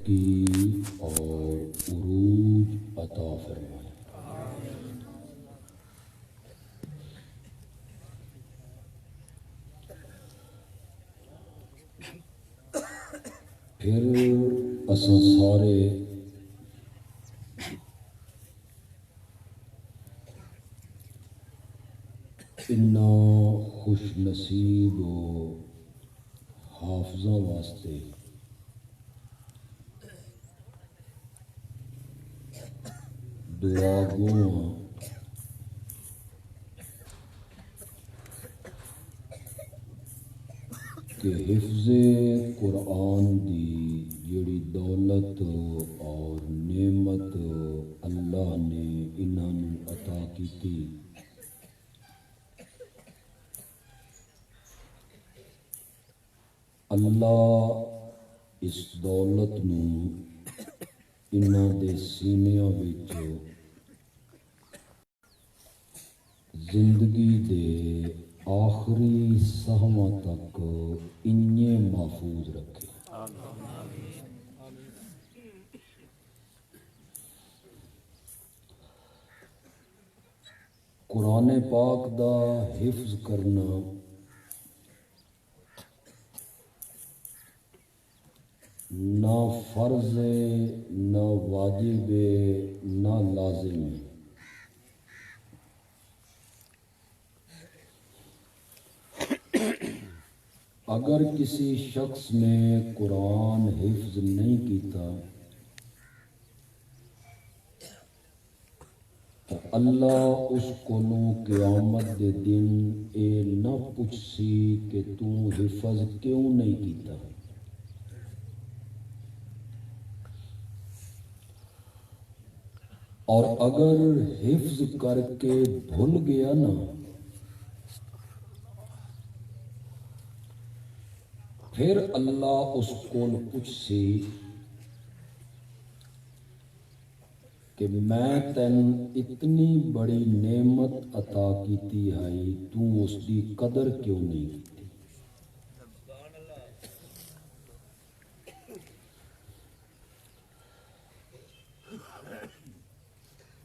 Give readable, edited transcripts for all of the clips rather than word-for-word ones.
ترقی اور عروج عطا فرمائے۔ پھر اساں سارے اننا خوش نصیب و حافظاں واسطے دعا گواں کہ حفظ قرآن دی جڑی دولت اور نعمت اللہ نے انہاں نوں عطا کیتی، اللہ اس دولت نوں انہاں دے سینیاں وچ زندگی دے آخری سہماں تک انجے محفوظ رکھے۔ قرآن پاک دا حفظ کرنا نہ فرض ہے، نہ واجب ہے، نہ لازم ہے۔ اگر کسی شخص نے قرآن حفظ نہیں کیتا تو اللہ اس کولوں قیامت دے دن اے نہ پوچھسی کہ تو حفظ کیوں نہیں کیتا۔ اور اگر حفظ کر کے بھول گیا نا پھر اللہ اس کو پوچھسی کہ میں تین اتنی بڑی نعمت عطا کیتی ہے تو اس کی قدر کیوں نہیں کیتی۔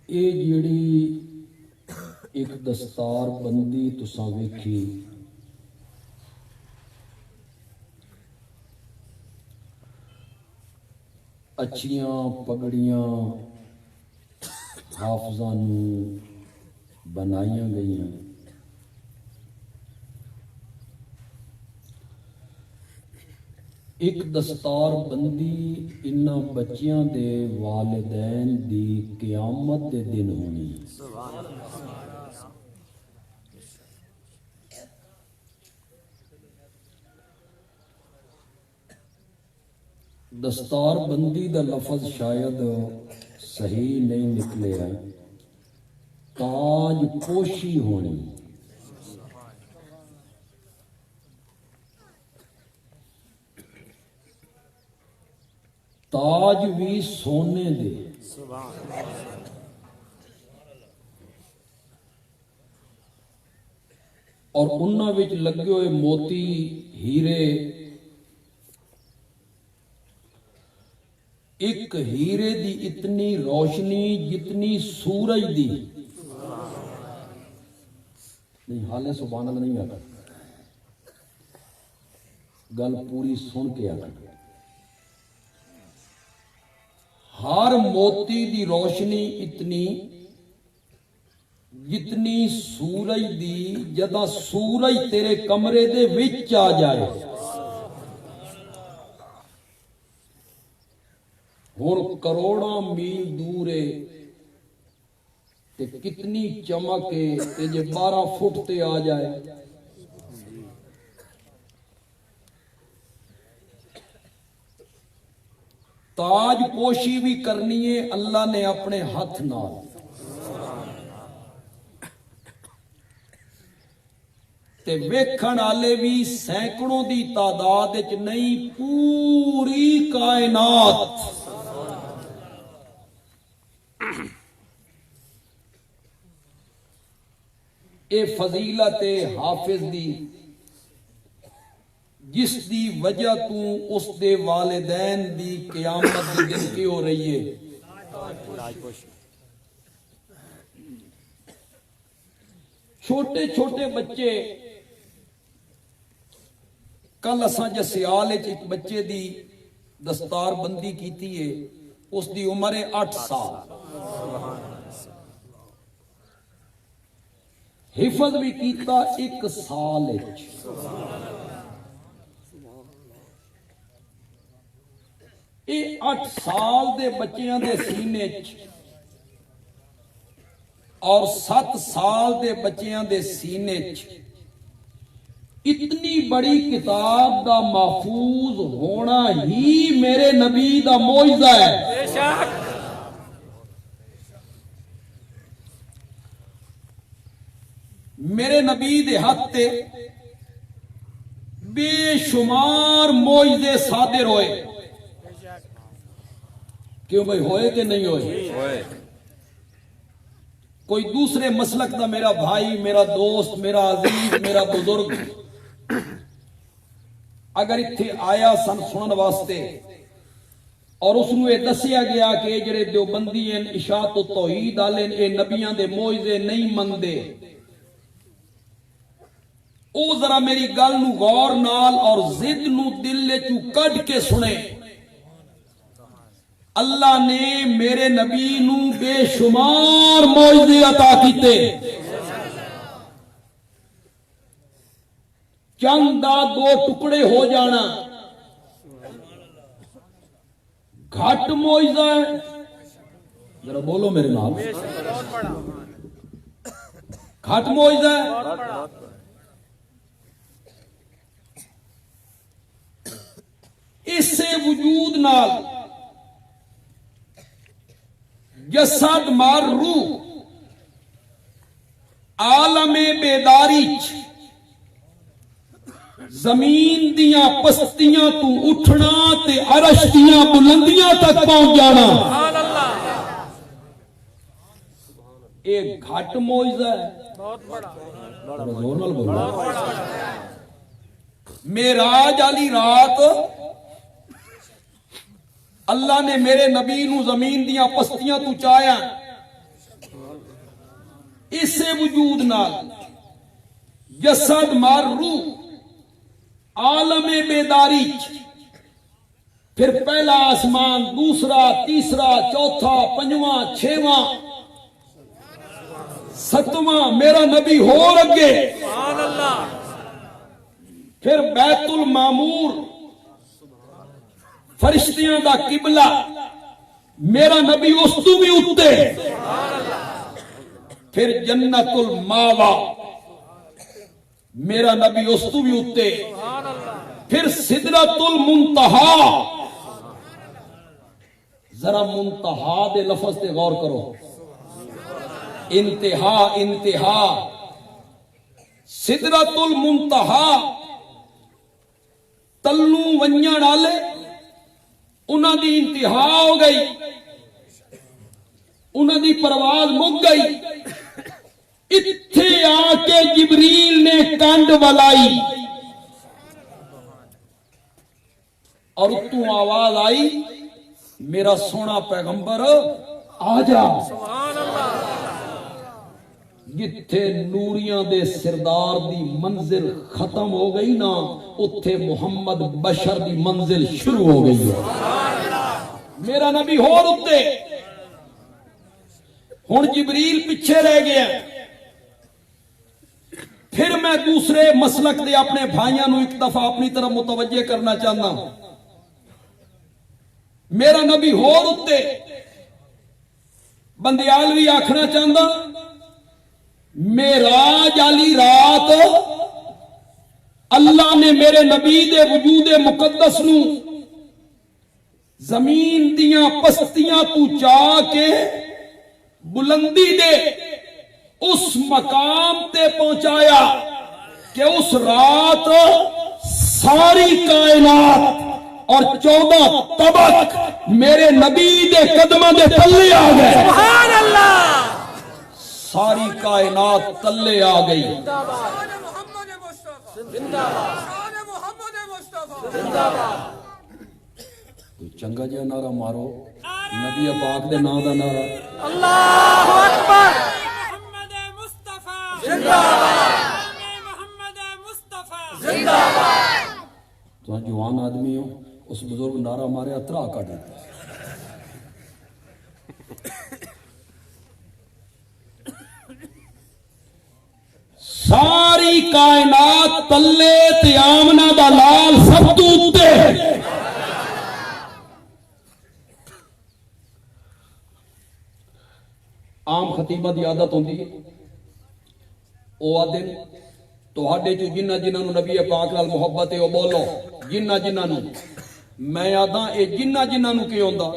یہ جڑی ایک دستار بندی تساں ویکھی اچھیاں پگڑیاں حافظاں نوں بنائیاں گئیاں، ایک دستار بندی انہاں بچیاں دے والدین دی قیامت دے دن ہونی۔ دستار بندی دا لفظ شاید صحیح نہیں نکلے ہے، تاج پوشی ہونی۔ تاج بھی سونے دے، اور انہاں وچ لگے ہوئے موتی ہیرے، ایک ہیرے دی اتنی روشنی جتنی سورج دی نہیں۔ حالے سبحان اللہ نہیں آتا، گل پوری سن کے آتا۔ ہر موتی دی روشنی اتنی جتنی سورج دی، جدہ سورج تیرے کمرے دے وچ آ جائے ہن کروڑاں میل دور ہے تے کتنی چمک ہے تے جے 12 فٹ تے آ جائے۔ تاج پوشی بھی کرنی ہے اللہ نے اپنے ہاتھ نال، تے ویکھن والے بھی سینکڑوں دی تعداد وچ نہیں، پوری کائنات اے فضیلت حافظ دی جس دی وجہ تو اس دے والدین دی قیامت دے دن کی ہو رہی ہے. چھوٹے چھوٹے بچے، کل اساں جسیال ایک بچے دی دستار بندی کیتی ہے، اس دی عمر ہے 8 سال، حفظ بھی کیتا 1 سال. یہ 8 سال دے بچیاں دے سینے اور 7 سال دے بچیاں دے سینے اتنی بڑی کتاب دا محفوظ ہونا ہی میرے نبی دا معجزہ ہے. میرے نبی دے ہاتھ تے بے شمار معجزے صادر ہوئے. کیوں بھائی ہوئے کہ نہیں ہوئے؟ کوئی دوسرے مسلک دا میرا بھائی، میرا دوست، میرا عزیز، میرا بزرگ اگر اتھے آیا سن سنن واسطے اور اس نو یہ دسیا گیا کہ جڑے دیوبندی ہیں اشاعت و توحید والے اے نبیاں دے معجزے نہیں مندے، او ذرا میری گل نو غور نال اور ضد نو دل چوں کڈ کے سنے. اللہ نے میرے نبی نو بے شمار معجزے عطا کیتے. چند دا 2 ٹکڑے ہو جانا گھٹ معجزہ ہے. ذرا بولو میرے نام، گھٹ معجزہ ہے. اس سے وجود نال جسد مار روح عالم بیداری زمین دیاں پستیاں تو اٹھنا تے عرش دیاں بلندیاں تک پہنچ جانا. ایک گھٹ معجزہ ہے، بہت بڑا. معراج والی رات اللہ نے میرے نبی نو زمین دیاں پستیاں تو چایا. اس سے وجود نال جسد مار روح عالم بیداری، پھر پہلا آسمان، دوسرا، تیسرا، چوتھا، پنجواں، 6واں، 7واں، میرا نبی ہو لگے. پھر بیت المعمور فرشتیاں دا قبلہ، میرا نبی اس تو بھی اٹھتے. پھر جنت الماوا، میرا نبی اس تو بھی اٹھتے. پھر سدرۃ المنتہا. ذرا منتہا دے لفظ تے غور کرو. انتہا، انتہا، سدرۃ المنتہا. تلو ونجن والے انہاں دی انتہا ہو گئی، انہاں دی پرواز مک گئی. اتھے آ کے جبریل نے کنڈ ولائی اور اتوں آواز آئی، میرا سونا پیغمبر آ جا. جتھے نوریاں دے سردار دی منزل ختم ہو گئی نا، اتھے محمد بشر دی منزل شروع ہو گئی ہے. میرا نبی ہو رتے، ہن جبریل پیچھے رہ گیا. پھر میں دوسرے مسلک دے اپنے بھائیاں نو ایک دفعہ اپنی طرف متوجہ کرنا چاہنا ہوں. میرا نبی ہو رتے بندیال بھی آکھنا چاہتا. معراج والی رات اللہ نے میرے نبی دے وجود مقدس نو زمین دیاں پستیاں تو چاہ کے بلندی دے اس مقام تے پہنچایا کہ اس رات ساری کائنات اور 14 طبق میرے نبی دے قدموں دے تلے آ گئے. سبحان اللہ. ساری کائنات تلے آ گئی. کوئی چنگا جہا نعرہ مارو نبی پاک دے نام دا نعرہ اللہ اکبر محمد مصطفیٰ زندہ باد محمد مصطفیٰ زندہ باد تو جوان آدمی ہو اس بزرگ نعرہ مارے اترا کٹ دیتا ساری کائنات تلے تے آمنہ دا لال سب تو اتے عام خطیبہ دی عادت ہوندی ہے او آدھے تو ہاڈے جو جنہ جنہاں نو نبی پاک نال محبت ہے او بولو جنہ جنہاں نو میں آدھاں اے جنہ جنہاں نو کی ہوندا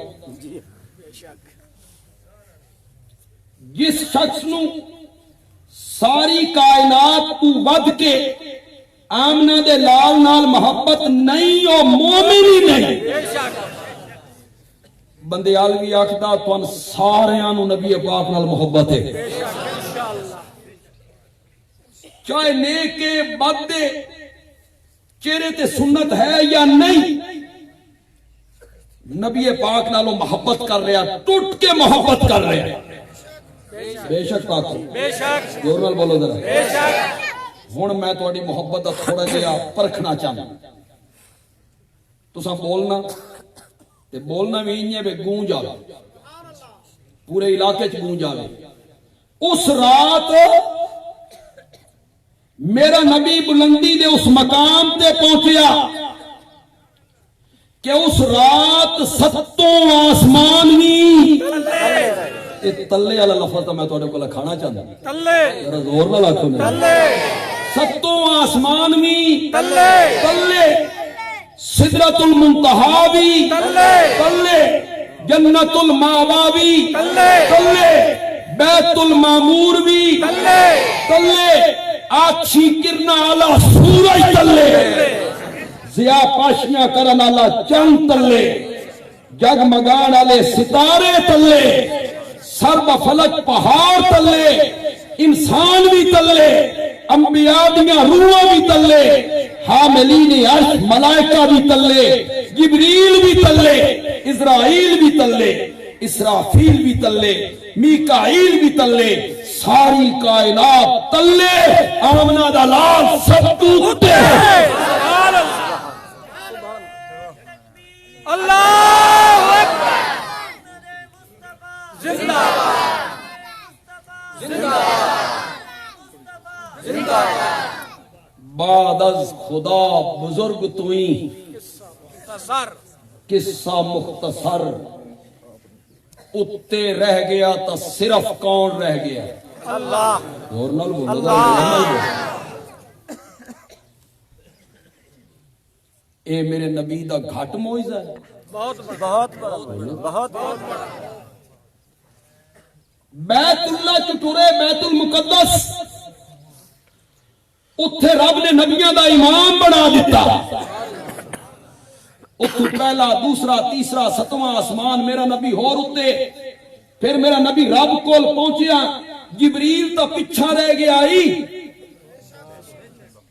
جس شخص نو ساری کائنات تو ود کے آمنہ دے لال نال محبت نہیں او مومن ہی نہیں بندے عالوی آکھدا تون سارے آنو نبی پاک نال محبت ہے چاہے نیکے بدے چہرے تے سنت ہے یا نہیں نبی پاک نالو محبت کر رہا ٹوٹ کے محبت کر رہا بے شک پاک بے شک زور نال بولو ذرا بے شک ہن میں تہاڈی محبت دا تھوڑا جہا پرکھنا چاہنا تساں بولنا تے بولنا بھی انہیں بے گونج آوے پورے علاقے چ گونج آوے اس رات میرا نبی بلندی دے اس مقام تے پہنچیا کہ اس رات ستوں آسمان بھی تلے والا لفظ تو میں تھوڑے کو کھانا چاہتا تلے ذرا زور نہ لاکھو تلے ستوں آسمان بھی تلے تلے سدرۃ المنتہا بھی تلے تلے جنت الماوا بھی تلے تلے بیت المامور بھی تلے تلے آچھی کرنا والا سورج تلے ضیا پاشیاں کرن والا چند تلے جگمگان والے ستارے تلے سرب فلک پہاڑ تلے انسان بھی تلے انبیاء دیاں روحاں بھی تلے حاملین عرش ملائکہ بھی تلے جبریل بھی تلے اسرائیل بھی تلے اسرافیل بھی تلے میکائیل بھی تلے ساری کائنات تلے آمنہ دا لال سب تو اتے اللہ اکبر زندہ باد زندہ زندہ بعد از خدا بزرگ توئی سر قصہ مختصر اتے رہ گیا تا صرف کون رہ گیا اللہ اور نال بولو اللہ اے میرے نبی دا گھٹ موئزہ ہے بہت بہت بہت بڑا بیت اللہ چٹورے بیت المقدس اتھے رب نے نبیوں دا امام بنا دیتا اتھے پہلا دوسرا تیسرا ستواں آسمان میرا نبی ہور اتے پھر میرا نبی رب کول پہنچیا جبریل تا پیچھا رہ گیا آئی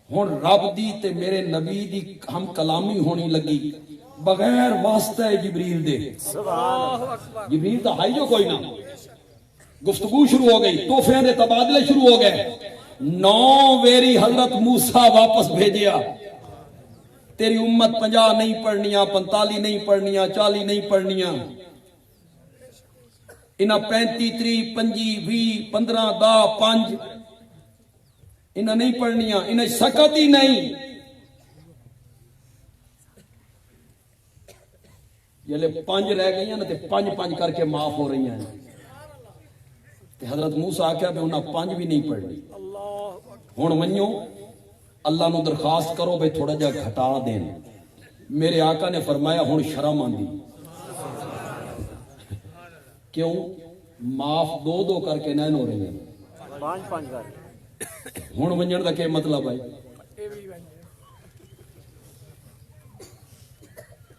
ہن رب دی تے میرے نبی دی ہم کلامی ہونی لگی بغیر واسطہ جبریل دے جبریل تا ہائی جو کوئی نہ گفتگو شروع ہو گئی توفیاں دے تبادلے شروع ہو گئے 9 ویری حضرت موسیٰ واپس بھیجیا تیری امت 50 نہیں پڑھنیاں 45 نہیں پڑھنیاں 40 نہیں پڑھنیاں انہاں 35 30 25 20 15 10 5 انہاں نہیں پڑھنیاں انہاں سکت ہی نہیں جلے 5 رہ گئی ہیں نا تے 5 کر کے معاف ہو رہی ہیں حضرت موسیٰ آکھیا بھی انہاں 5 بھی نہیں پڑھنی ہن ونجو اللہ نو درخواست کرو بھئی تھوڑا جا گھٹا دیں میرے آقا نے فرمایا ہن شرم آندی کیوں معاف 2 کر کے نہیں ہو رہے ہیں 5 کر ہن ونجن دا کیا مطلب ہے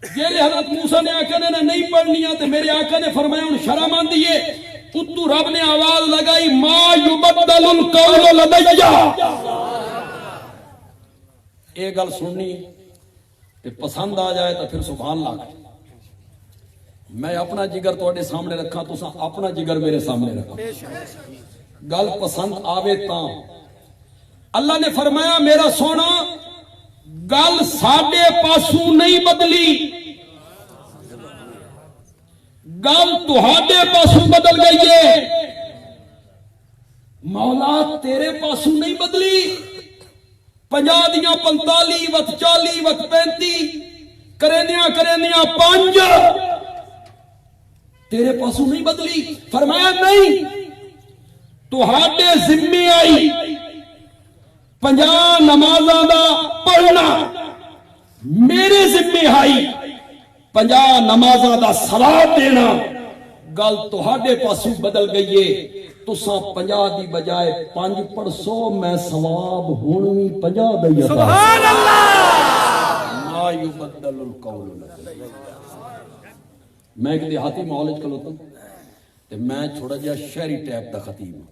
جیلے حضرت موسیٰ نے آقا نے نہیں پڑھنیاں تے میرے آقا نے فرمایا ہن شرم آندی ہے اتو رب نے آواز لگائی ما یبدل القول لدیا اے گل سننی تے پسند آ جائے تو پھر سبحان اللہ کریں۔ میں اپنا جگر تواڈے سامنے رکھا، تساں اپنا جگر میرے سامنے رکھو، گل پسند آوے تاں۔ اللہ نے فرمایا میرا سونا گل ساڈے پاسوں نہیں بدلی، گل تہاڈے پاسوں بدل گئی ہے، مولا تیرے پاسوں نہیں بدلی۔ 50 دیاں 45 وت 40 وت 35 کرینیاں 5 تیرے پاسوں نہیں بدلی۔ فرمایا نہیں، تہاڈے ذمے آئی 50 نمازاں دا پڑھنا، میرے ذمے آئی 50 نمازاں دا ثواب دینا، گل تہاڈے پاسوں بدل گئی ہے۔ تساں 50 دی بجائے 5 پڑھسو، میں ثواب ہن وی 50 دا ہی عطا۔ سبحان اللہ، ما یبدل القول۔ میں ایک دیہاتی ماحول وچ کھلوتا تے میں تھوڑا جہا شہری ٹائپ دا خطیب ہوں،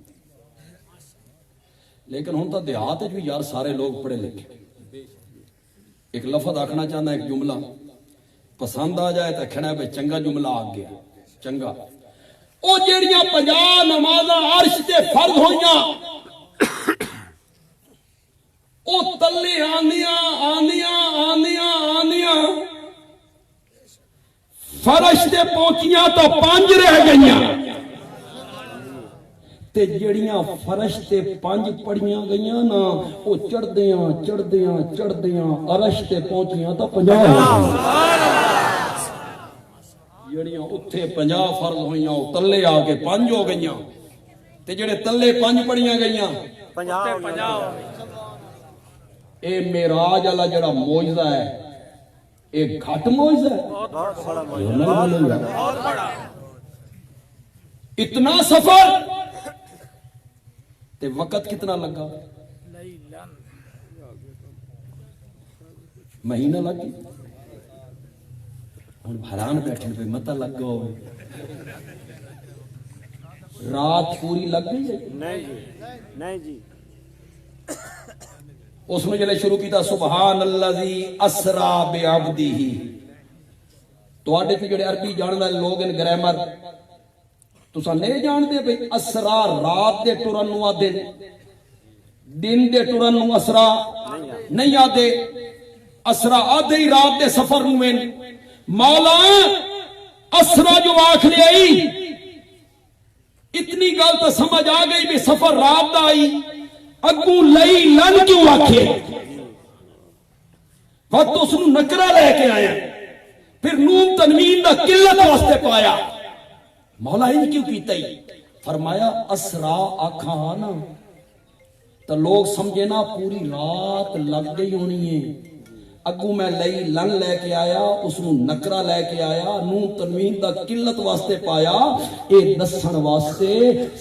لیکن ہن تاں دیہات وچ بھی یار سارے لوگ پڑھے لکھے۔ ایک لفظ آکھنا چاہنا، ایک جملہ پسند آ جائے تو کہنا ہے بھئی چنگا جملہ آ گیا، چنگا۔ او جیڑیاں 50 نمازاں عرش تے فرض ہوئیاں، او تلے آندیاں فرش تے پہنچیاں تو 5 رہ گئیاں، تے جڑیاں فرش تے 5 پڑھیاں گئیاں نا، او چڑھدیاں عرش تے پہنچیاں تو 50 ہو گئیاں۔ جڑیاں اتھے 50 فرض ہوئیاں، او تلے آ کے 5 ہو گئیاں، تے جڑے تلے 5 پڑھیاں گئیاں 50۔ اے معراج والا جڑا معجزہ ہے، ایک گھٹ معجزہ ہے، بہت بڑا معجزہ، بہت بڑا۔ اتنا سفر تے وقت کتنا لگا؟ مہینہ لگ گیا۔ ہن حیران بیٹھے پہ متا لگ گیا ہوئے، رات پوری لگ گئی ہے؟ نہیں جی۔ اس میں جلے شروع کیتا سبحان الذی اسرا بعبدہ۔ تو آڈے پہ جڑے عربی جاننا لوگ ان گرامر تساں نہیں جانتے بھئی اسرا رات دے ٹرن نو آدے، دن دے ٹرن نو اسرا نہیں آدے، اسرا آدھے ہی رات دے سفر نو میں۔ مولا اسرا جو آخری آئی، اتنی گل تو سمجھ آ گئی بھی سفر رات دا آئی، اگوں لئی لن کیوں آکھے؟ وقت اس نو نکرہ لے کے آیا، پھر نون تنوین دا قلت واسطے پایا۔ مولا ہی کیوں کیتا ہی؟ فرمایا اسرا آکھا نا تو لوگ سمجھے نا پوری رات لگ گئی ہونی ہے، اگوں میں لئی لن لے کے آیا، اس نو نکرہ لے کے آیا، نون تنوین دا قلت واسطے پایا، اے دسن واسطے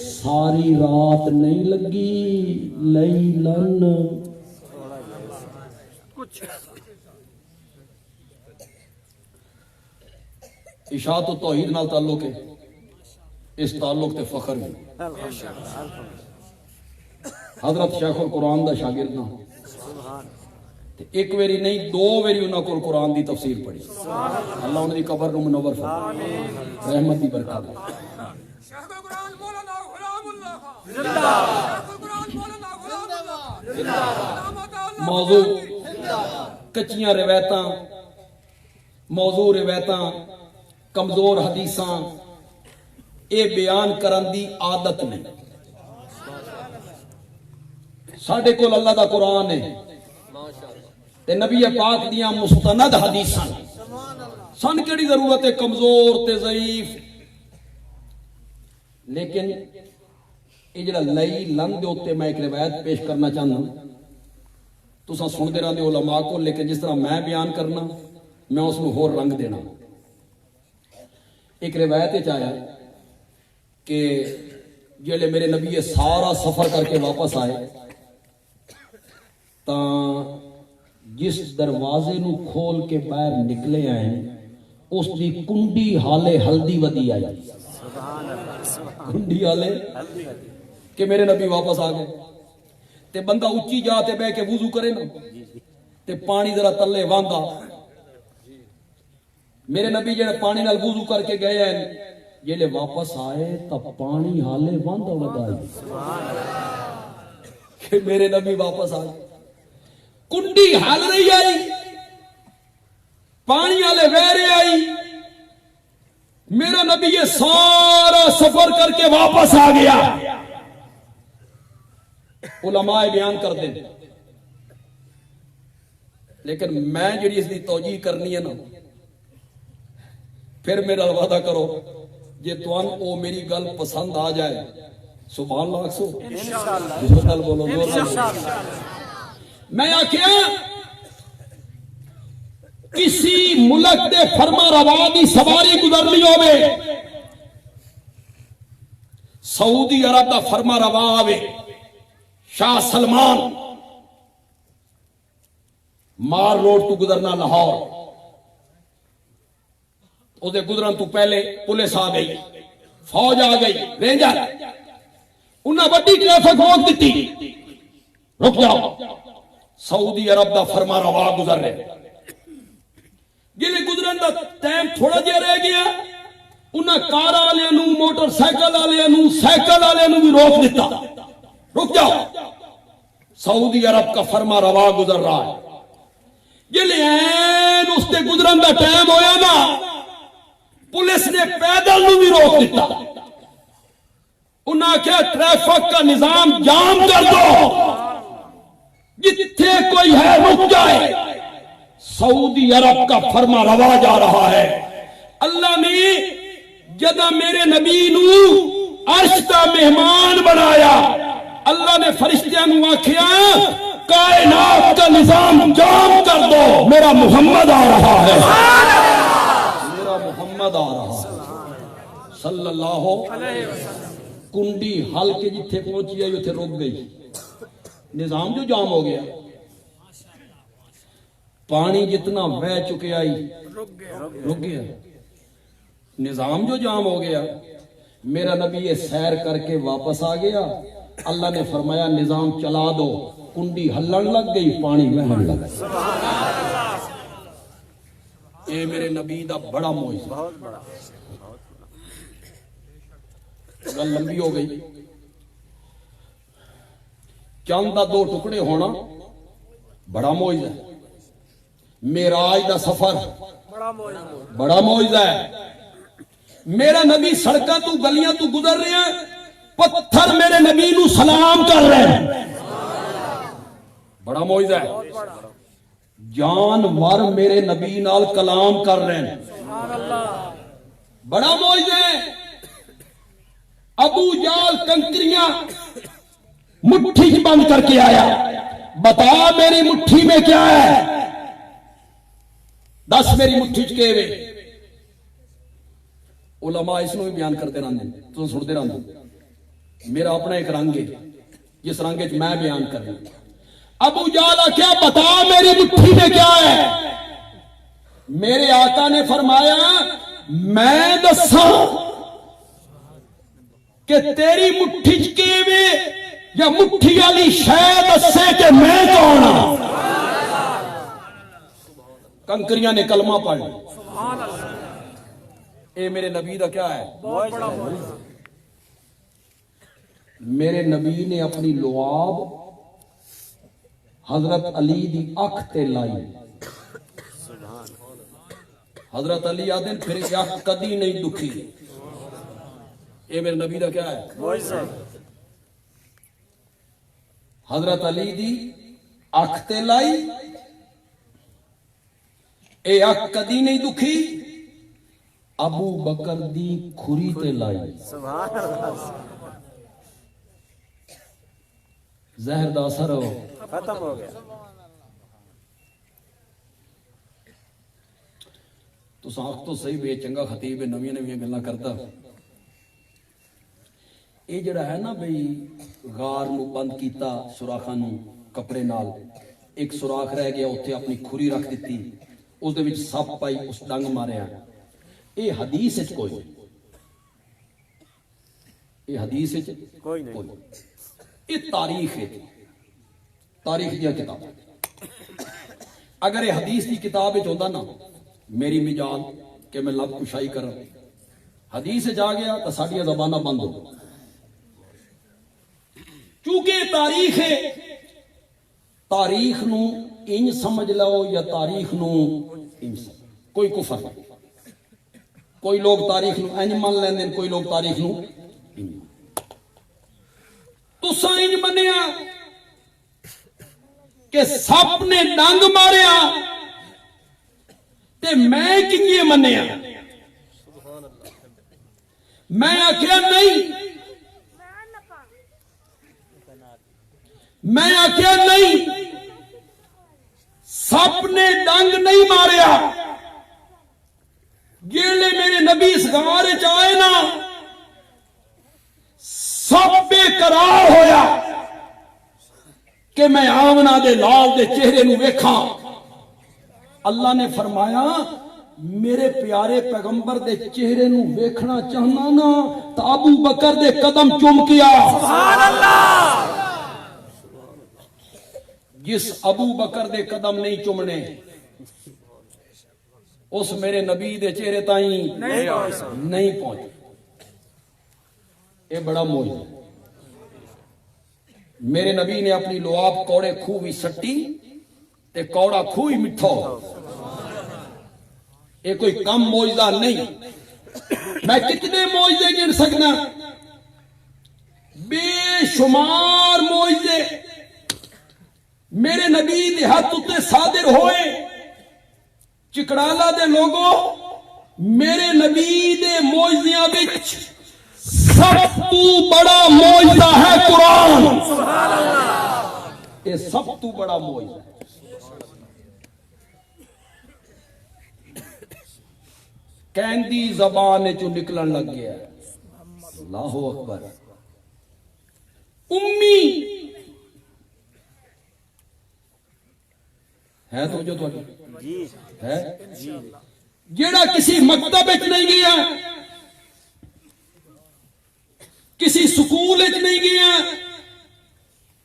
ساری رات نہیں لگی، لئی لن کچھ اشاعت و توحید نال تعلق ہے، اس تعلق تے فخر ہے۔ حضرت شیخ القرآن دا شاگرد نہ ایک ویری نہیں 2 ویری انہاں کو قرآن دی تفسیر پڑھی، اللہ انہاں دی قبر نو منور فرمائے، رحمت دی برکات۔ شیخ القرآن مولانا غلام اللہ خان زندہ باد، شیخ القرآن مولانا غلام اللہ خان زندہ باد۔ موضوع کچیاں روایتاں، موضوع روایتاں، کمزور حدیثاں اے بیان کرن دی عادت نہیں۔ ساڈے کول اللہ دا قرآن ہے تے نبی پاک دیاں مستند حدیثاں، سن کیڑی ضرورت ہے کمزور تے ضعیف؟ لیکن یہ جڑا لئی لن دے اوتے میں ایک روایت پیش کرنا چاہنا، تساں سن دے رہندے علماء کو، لیکن جس طرح میں بیان کرنا میں اس نو ہور رنگ دینا۔ ایک روایت وچ آیا کہ جڑے میرے نبی سارا سفر کر کے واپس آئے تاں جس دروازے نو کھول کے باہر نکلے آئے اس دی کنڈی حالے ہلدی ودی آئی، کنڈی حالے کہ میرے نبی واپس آ گئے۔ تے بندہ اچھی جا تے بہ کے وضو کرے نا تے پانی ذرا تلے واندا میرے نبی جڑے پانی نال وضو کر کے گئے ہیں جلے واپس آئے تب پانی حالے بند لگائی کہ میرے نبی واپس آئے کنڈی حال نہیں آئی پانی والے ویرے آئی میرا نبی یہ سارا سفر کر کے واپس آ گیا علماء بیان کر دیں لیکن میں جڑی اس دی توجیہ کرنی ہے نا پھر میرا وعدہ کرو جے توان او میری گل پسند آ جائے سبحان اللہ سو انشاءاللہ بولو انشاءاللہ میں آکھیا کسی ملک دے فرما روا دی سواری گزرنی ہوے سعودی عرب دا فرما روا آوے شاہ سلمان مار روڈ تو گزرنا لاہور او دے گزرن تو پہلے پولیس آ گئی فوج آ گئی رینجر انہاں بڑی ٹریفک روک دیتی رک جاؤ سعودی عرب دا فرما روا گزر رہے جلے گزرن دا ٹائم تھوڑا جہا رہ گیا انہاں کار والے نو موٹر سائیکل والے نو سائیکل والے نو بھی روک دیتا رک جاؤ سعودی عرب کا فرما روا گزر رہا ہے جلے این اس تے گزرن دا ٹائم ہویا نا پولیس نے پیدل نو بھی روک دیتا انہاں کیا ٹریفک کا نظام جام کر دو جتھے کوئی ہے رک جائے سعودی عرب کا فرما روا جا رہا ہے اللہ نے جدہ میرے نبی نو عرش کا مہمان بنایا اللہ نے فرشتیاں نو آکھیا کائنات کا نظام جام کر دو میرا محمد آ رہا ہے میرا محمد آ رہا ہے صلی اللہ علیہ وسلم کنڈی حل کے جتھے پہنچی ہے اتھے رک گئی نظام جو جام ہو گیا پانی جتنا بہ چکے آئی رک گیا نظام جو جام ہو گیا میرا نبی یہ سیر کر کے واپس آ گیا اللہ نے فرمایا نظام چلا دو کنڈی ہلن لگ گئی پانی بہن لگ گئی اے میرے نبی دا بڑا معجزہ گل لمبی ہو گئی چاند دا دو ٹکڑے ہونا بڑا معجزہ ہے معراج دا سفر بڑا معجزہ ہے میرا نبی سڑکاں تو گلیاں تو گزر رہے ہیں پتھر میرے نبی نو سلام کر رہے ہیں بڑا معجزہ ہے جانور میرے نبی نال کلام کر رہے ہیں بڑا معجزہ ہے ابو جال کنکریاں مٹھی بند کر کے آیا بتا میری مٹھی میں کیا ہے دس میری مٹھی چکے وے علماء اس میں بھی بیان کرتے رہتے ہیں تو سنتے رہتے میرا اپنا ایک رنگ ہے جس رنگ میں بیان کر رہا ہوں ابو جالا کیا بتا میری مٹھی میں کیا ہے میرے آقا نے فرمایا میں دسا کہ تیری مٹھی چکے وے یا مٹھی والی شے دسے کہ میں کون ہوں کنکریاں نے کلمہ پڑھ اے میرے نبی دا کیا ہے میرے نبی نے اپنی لعاب حضرت علی دی اکھ تے لائی حضرت علی آدھے پھر اکھ کدی نہیں دکھی اے میرے نبی دا کیا ہے حضرت علی دی اکھ تے لائی اے اکھ کدی نہیں دکھی ابو بکر دی کھری تے لائی زہر دا اثر ہو ختم ہو گیا تو ساخ تو صحیح بے چنگا خطیب ہے نویاں نویاں گلاں کرتا اے جڑا ہے نا بھئی غار نو بند کیتا سوراخاں نو کپڑے نال ایک سوراخ رہ گیا اوتھے اپنی کھری رکھ دتی اس دے وچ سپ پائی اس ڈنگ ماریا اے حدیث وچ کوئی اے حدیث وچ کوئی نہیں یہ تاریخ ہے تاریخ دیا کتاب اگر یہ حدیث کی کتاب ہوندا نا میری مجال کہ میں لب کشائی کروں. حدیث جا گیا تو ساڈیاں زباناں بند ہو. چونکہ تاریخ ہے، تاریخ نو انج سمجھ لو یا تاریخ نو انج سمجھ. کوئی کفر نہیں. کوئی لوگ تاریخ نو انج مان لیندے، کوئی لوگ تاریخ نو انج. تساں انج منیا کہ سپ نے ڈنگ ماریا تے میں کنجے منیا. میں آخیا نہیں، میں آخیا نہیں، سپ نے ڈنگ نہیں ماریا. جیلے میرے نبی اس غار وچ آئے نا، سب بے قرار ہویا کہ میں آمنہ دے لال دے چہرے نو ویکھاں. اللہ نے فرمایا میرے پیارے پیغمبر دے چہرے نو ویکھنا چاہنا نا تو ابو بکر دے قدم چوم کیا. سبحان اللہ. جس ابو بکر دے قدم نہیں چومنے اس میرے نبی دے چہرے تائیں نہیں پہنچے. یہ بڑا موجود ہے. میرے نبی نے اپنی لعاب کوڑے کھو بھی سٹی تے کوڑا کھو ہی مٹھو. یہ کوئی کم موجزہ نہیں. میں کتنے موجزے گن سکنا، بے شمار موجزے میرے نبی دے ہاتھ تے صادر ہوئے. چکڑالہ دے لوگوں، میرے نبی دے موجزیاں وچ سب تو بڑا موجزہ ہے قرآن. یہ سب تو بڑا موجزہ ہے. کہندی زبان چو نکلن لگ گیا. اللہ اکبر. امی ہے تو جو ہے جیڑا کسی مکتب وچ نہیں گیا، کسی سکول وچ نہیں گیا،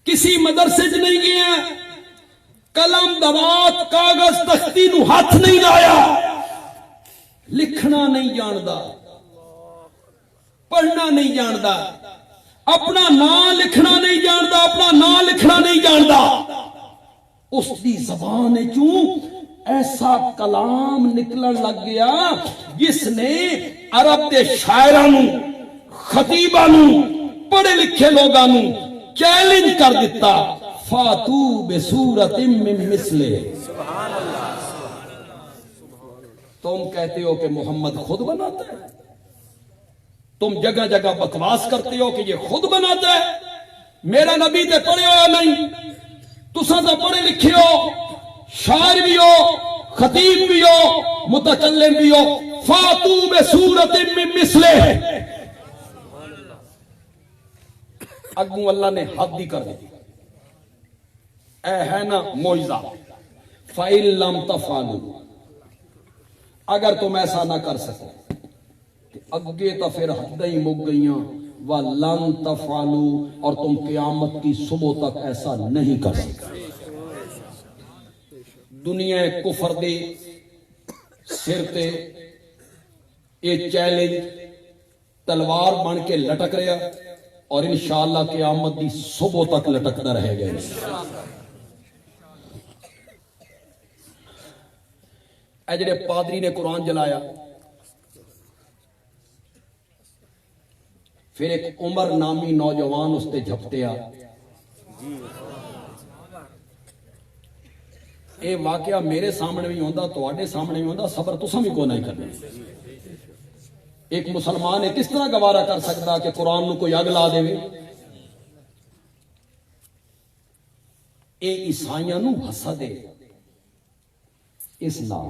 کسی مدرسے وچ نہیں گیا، قلم دوات کاغذ تختی نو ہاتھ نہیں لایا، لکھنا نہیں جاندا، پڑھنا نہیں جاندا، اپنا نام لکھنا نہیں جاندا، اپنا نام لکھنا نہیں جاندا، اس دی زبان چوں ایسا کلام نکلن لگ گیا جس نے عرب دے شاعراں خطیباں پڑھے لکھے لوگاں چیلنج کر دیتا. فاتو بصورت من مثلہ. تم کہتے ہو کہ محمد خود بناتا ہے، تم جگہ جگہ بکواس کرتے ہو کہ یہ خود بناتا ہے. میرا نبی تے پڑھے ہو نہیں، تساں تے پڑھے لکھے ہو، شاعر بھی ہو، خطیب بھی ہو، متکلم بھی ہو. فاتو بصورت من مثلہ. اگوں اللہ نے حد ہی کر دی. اے ہے نا معجزہ. فَإِن لَمْ تَفْعَلُوا، اگر تم ایسا نہ کر سکو کہ اگے تو پھر حدیں ہی مک گئیاں. وَلَن تَفْعَلُوا، اور تم قیامت کی صبح تک ایسا نہیں کر سکتے. دنیا کفر دے سر تے یہ چیلنج تلوار بن کے لٹک رہا، اور انشاءاللہ قیامت دی صبح تک لٹکتا رہے گا. اے جڑے پادری نے قرآن جلایا، پھر ایک عمر نامی نوجوان اس تے جھپٹیا. اے واقعہ میرے سامنے بھی ہوندا، تواڈے سامنے بھی ہوندا، صبر تساں بھی کوئی نہیں کرنا. ایک مسلمان ہے کس طرح گوارا کر سکتا کہ قرآن نو کوئی اگ لا دے؟ اے عیسائیاں نو حسد ہے اس نال.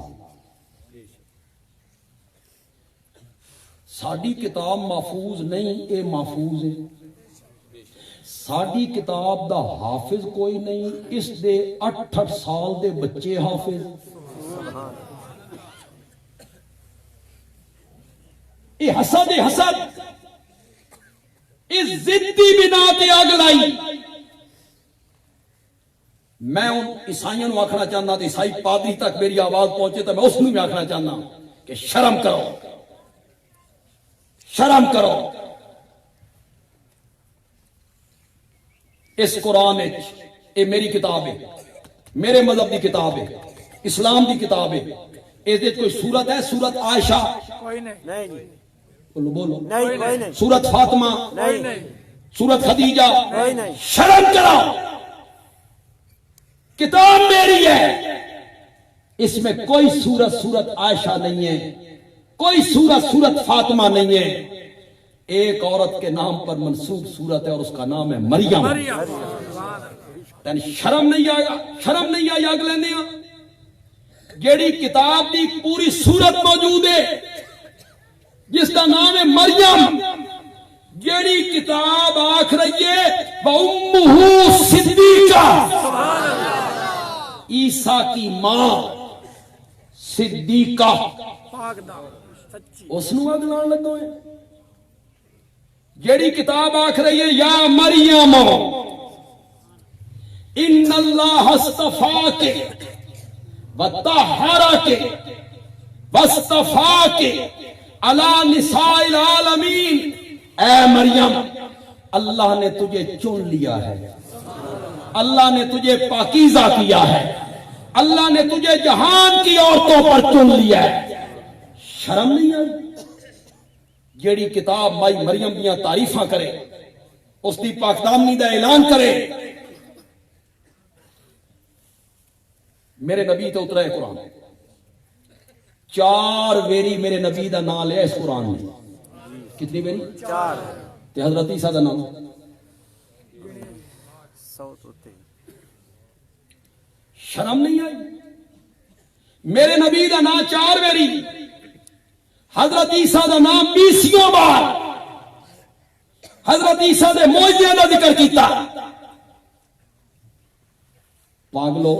ساڈی کتاب محفوظ نہیں، اے محفوظ ہے. ساڈی کتاب دا حافظ کوئی نہیں، اس دے 8 سال دے بچے حافظ. اے حسد ہے، حسد. اس ضدی بنا تے اگ لائی. میں ان عیسائیوں نو آکھنا چاہنا، عیسائی پادری تک میری آواز پہنچے تو میں اس نو بھی آکھنا چاہنا کہ شرم کرو، شرم کرو۔ اس قرآن یہ میری کتاب ہے، میرے مذہب کی کتاب ہے، اسلام کی کتاب ہے۔ اس کوئی سورت ہے؟ سورت عائشہ کوئی نہیں، نہیں جی، بولو بولو، نہیں کوئی نہیں، سورت فاطمہ نہیں سورت خدیجہ کوئی نہیں، شرم کرو، کتاب میری ہے، اس میں کوئی سورت عائشہ نہیں ہے، کوئی سورت فاطمہ نہیں ہے۔ ایک عورت کے نام پر منسوب سورت ہے اور اس کا نام ہے مریم۔ تین شرم نہیں آیا، شرم نہیں آئی اگلے نے جیڑی کتاب دی پوری سورت موجود ہے جس کا نام ہے مریم، جیڑی کتاب آکھ رہی ہے وَأُمُّهُ صِدِّیقَةٌ، عیسیٰ کی ماں صدیقہ، پاک داؤ سچی، اس نو اگلان لگو ہے۔ جیڑی کتاب آکھ رہی ہے یا مریم ان اللہ اصطفاک وطہرک واصطفاک علی نساء العالمین، اے مریم اللہ نے تجھے چن لیا ہے، اللہ نے تجھے پاکیزہ کیا ہے، اللہ نے تجھے جہان کی عورتوں پر چن لیا ہے۔ شرم نہیں آئی؟ جیڑی کتاب مائی مریم دیاں تعریفاں کرے، اس دی پاکدامنی دا اعلان کرے۔ میرے نبی تے اترا ہے قرآن، 4 ویری میرے نبی دا نام لیا اس قرآن میں۔ کتنی ویری؟ 4 تے حضرت عیسیٰ دا نام 100 ہوتے، شرم نہیں آئی؟ میرے نبی دا نام 4 ویری، حضرت عیسیٰ دا نام 20 بار، حضرت عیسیٰ دے معجزے دا ذکر کیتا۔ پاگلو،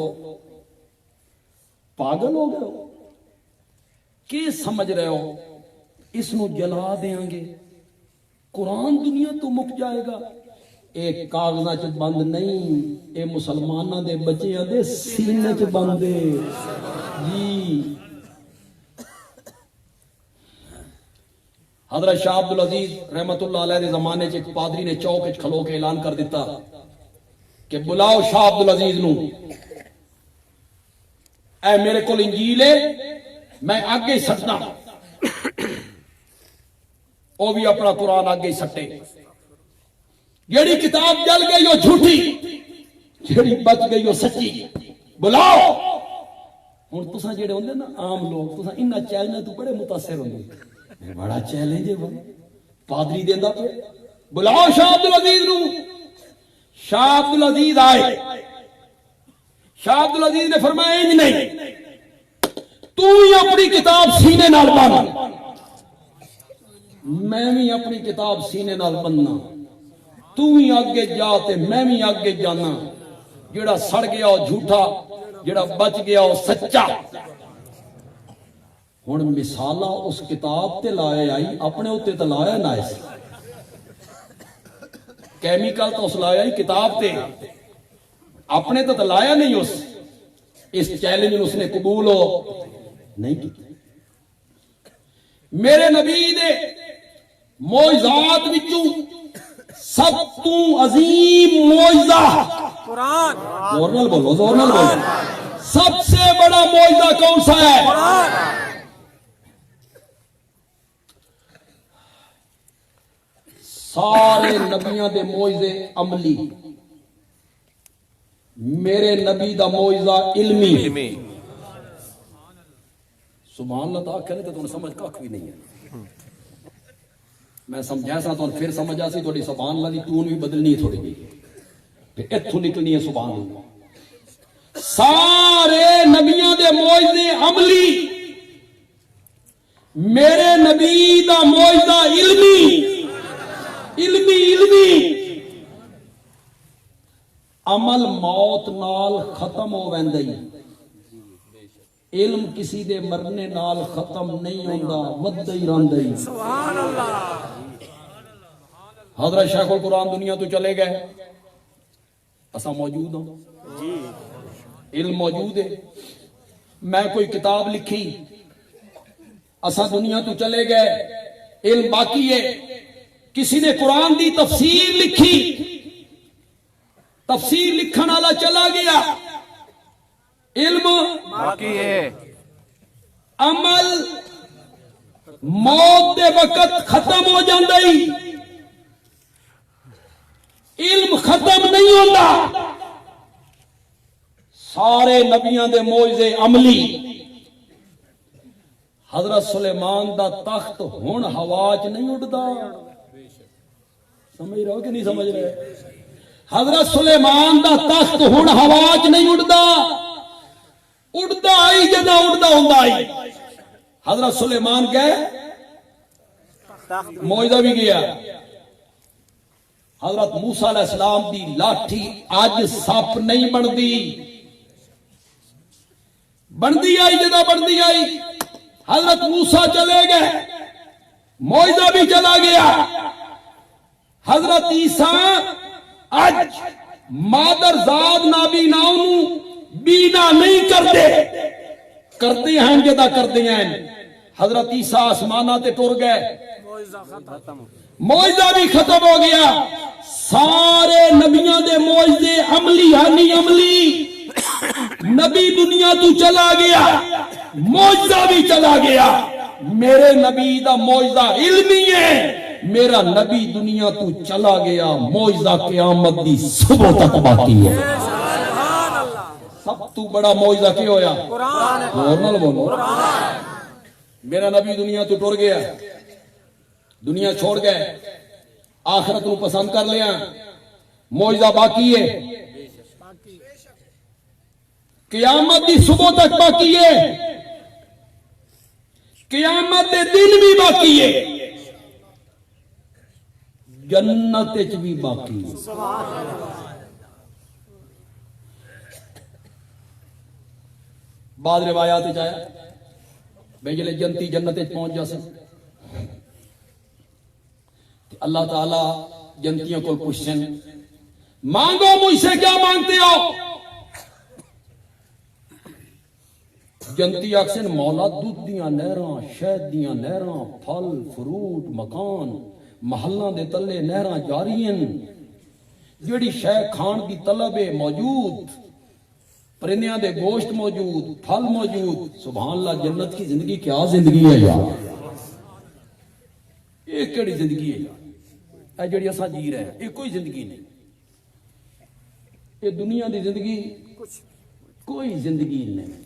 پاگل ہو گئے ہو؟ کی سمجھ رہے ہو اس نو جلا دیں گے، قرآن دنیا تو مک جائے گا؟ ایک کاغذہ چ بند نہیں، اے مسلمانہ دے بچیاں دے سینے چ بند دے جی۔ حضرت شاہ عبدالعزیز رحمت اللہ علیہ دے زمانے چ ایک پادری نے چوک وچ کھلو کے اعلان کر دیتا کہ بلاؤ شاہ عبدالعزیز نو، اے میرے کول انجیل ہے، میں آگے سٹنا، وہ بھی اپنا قرآن آگے سٹے۔ جیڑی کتاب جل گئی وہ جھوٹی، جیڑی بچ گئی وہ سچی۔ بلاؤ ہوں تساں جڑے ہوندے نا عام لوگ، تساں انہاں چیلنجاں تو بڑے متاثر ہوندے، بڑا چیلنج ہے پادری دیندا پیا، بلاؤ شاہ عبدالعزیز نو۔ شاہ عبدالعزیز آئے، شاہ عبدالعزیز نے فرمایا انج نہیں، تو ہی اپنی کتاب سینے نال بن، میں بھی اپنی کتاب سینے نال بننا، تو ہی آگے جا تے میں بھی آگے جانا، جڑا سڑ گیا وہ جھوٹا، جڑا بچ گیا وہ سچا۔ ہن مثالہ اس کتاب تے لائے آئی، اپنے ہوتے تے لایا نہ اس کیمیکل تو اس لایا ہی کتاب تے، اپنے تو لایا نہیں اس چیلنج اس نے قبول ہو نہیں کی۔ میرے نبی دے معجزات وچوں سب تو عظیم معجزہ قرآن، زور نال بولو، زور نال بولو، سب سے بڑا معجزہ کون سا ہے؟ سارے نبیاں دے معجزے عملی، میرے نبی دا معجزہ علمی۔ سبحان اللہ تعالیٰ کہنے تو تمہیں سمجھ کاک بھی نہیں ہے، میں سمجھا سا تو پھر سمجھا سی تھوڑی سبحان اللہ دی ٹون بھی بدلنی ہے تھوڑی بھی، پھر اتھو نکلنی ہے سبحان اللہ۔ سارے نبیاں دے معجزے عملی، میرے نبی دا معجزہ علمی، علمی عمل موت نال ختم ہو ویندی، علم کسی دے مرنے نال ختم نہیں ہوندا، وددا ہی رہندا۔ سبحان اللہ۔ حضرت شیخ القرآن دنیا تو چلے گئے، اساں موجود ہوں جی، علم موجود ہے۔ میں کوئی کتاب لکھی، اسا دنیا تو چلے گئے، علم باقی ہے. کسی نے قرآن دی تفسیر لکھی، تفسیر لکھن والا چلا گیا، علم باقی ہے. عمل موت دے وقت ختم ہو جاندے، علم ختم نہیں ہوتا. سارے نبیاں دے معجزے عملی. حضرت سلیمان دا تخت ہن ہوا چ نہیں اڑدا. سمجھ رہے ہو کہ نہیں سمجھ رہے؟ حضرت سلیمان دا تخت ہن ہوا چ نہیں اڑدا، اڑدا آئی جدا اڑدا ہوندا آئی. حضرت سلیمان گئے، معجزہ بھی گیا. حضرت موسیٰ علیہ السلام دی لاٹھی اج سپ نہیں بندی، بندی آئی جدا بندی آئی. حضرت موسیٰ چلے گئے، معجزہ بھی چلا گیا. حضرت عیسیٰ اج مادر زاد نابیناؤں بینا نہیں کرتے ہیں جدا کرتے ہیں. حضرت عیسیٰ آسمانہ تے ٹر گئے، معجزہ بھی ختم ہو گیا. سارے نبیوں دے معجزے عملی ہانی عملی. نبی دنیا تو چلا گیا، معجزہ بھی چلا گیا. میرے نبی دا معجزہ علمی ہے، میرا نبی دنیا تو چلا گیا، معجزہ قیامت دی صبح تک باقی ہے. سب تو بڑا معجزہ کیا ہویا؟ اور نہ بولو. میرا نبی دنیا تو ٹر گیا، دنیا چھوڑ گئے، آخرت کو پسند کر لیا، معجزہ باقی ہے، قیامت دی صبح تک باقی ہے، قیامت دے دن بھی باقی ہے، جنت وچ بھی باقی ہے. بعض روایات آیا بھئی جلے جنتی جنت پہنچ جا سکتے. اللہ تعالیٰ جنتیوں کو پوچھیں مانگو مجھ سے کیا مانگتے ہو؟ جنتی آکسن مولا دودھ دیاں نہراں، شہد دیاں نہراں، پھل فروٹ مکان محلاں دے تلے نہراں جاری ہیں، جڑی شے کھان دی طلب موجود، پرندیاں دے گوشت موجود، پھل موجود. سبحان اللہ. جنت کی زندگی کیا زندگی ہے یار، یہ کیڑی زندگی ہے یار، اے جڑی اساں جی رہے ہیں یہ کوئی زندگی نہیں. یہ دنیا دی زندگی کوئی زندگی نہیں.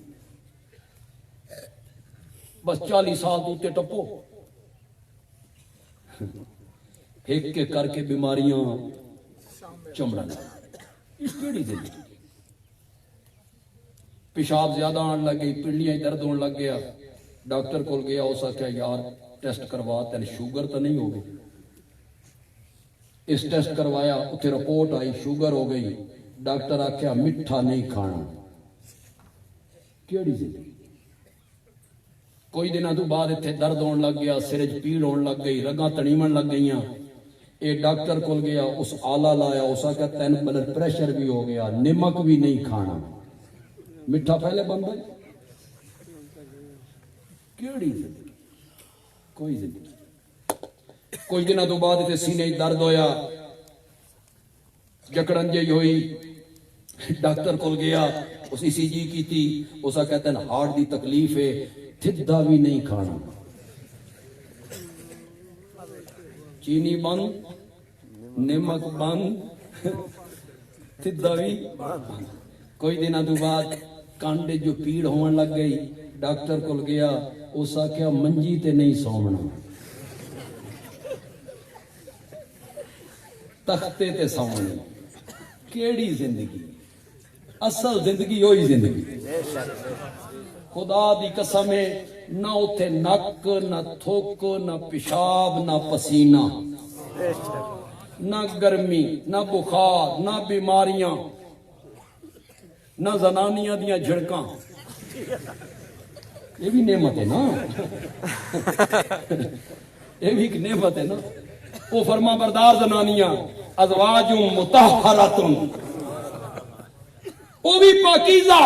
بس 40 سال تو تے ٹپو، ایک کے کر کے بیماریاں چمڑن. یہ کیڑی زندگی؟ پیشاب زیادہ آن لگ گئی، پنڈلیاں درد ہونے لگ گیا، ڈاکٹر کول گیا، اس آخیا یار ٹیسٹ کروا تین شوگر تو نہیں ہو گئی. اس ٹیسٹ کروایا، اتنے رپورٹ آئی شوگر ہو گئی. ڈاکٹر آخیا میٹھا نہیں کھانا. کیڑی زندگی؟ کوئی دنوں تو بعد اتنے درد ہونے لگ گیا، سرج پیڑ ہونے لگ گئی، رگاں تڑیمن لگ گئیاں. یہ ڈاکٹر کول گیا، اس آلہ لایا، اس آخیا تین بلڈ پریشر بھی ہو گیا، نمک بھی نہیں کھانا. میٹھا پہلے بند ہے. کیڑی زندگی؟ کوئی زندگی. کچھ دنوں تو بعد تے سینے درد ہویا، جکڑن جی ہوئی، ڈاکٹر کول گیا، اس ای سی جی کی تھی، اسا کہتے ہیں ہارٹ دی تکلیف ہے، تھدا بھی نہیں کھانا، چینی بند، نمک بند، تھدا بھی. کوئی دنوں تو بعد کانڈے جو پیڑ ہون لگ گئی، ڈاکٹر کول گیا، اسا کیا منجی تے نہیں سومنا، تختے تے سومنا. کیڑی زندگی؟ اصل زندگی وہی زندگی. خدا دی قسم ہے، نہ اتھے نک، نہ تھوک، نہ پیشاب، نہ پسینہ، نہ گرمی، نہ بخار، نہ بیماریاں، نہ زنانیاں دیاں جھڑکاں. یہ بھی نعمت ہے نا، یہ بھی ایک نعمت ہے نا. وہ فرما بردار زنانیاں، ازواج مطہرات، وہ بھی پاکیزہ،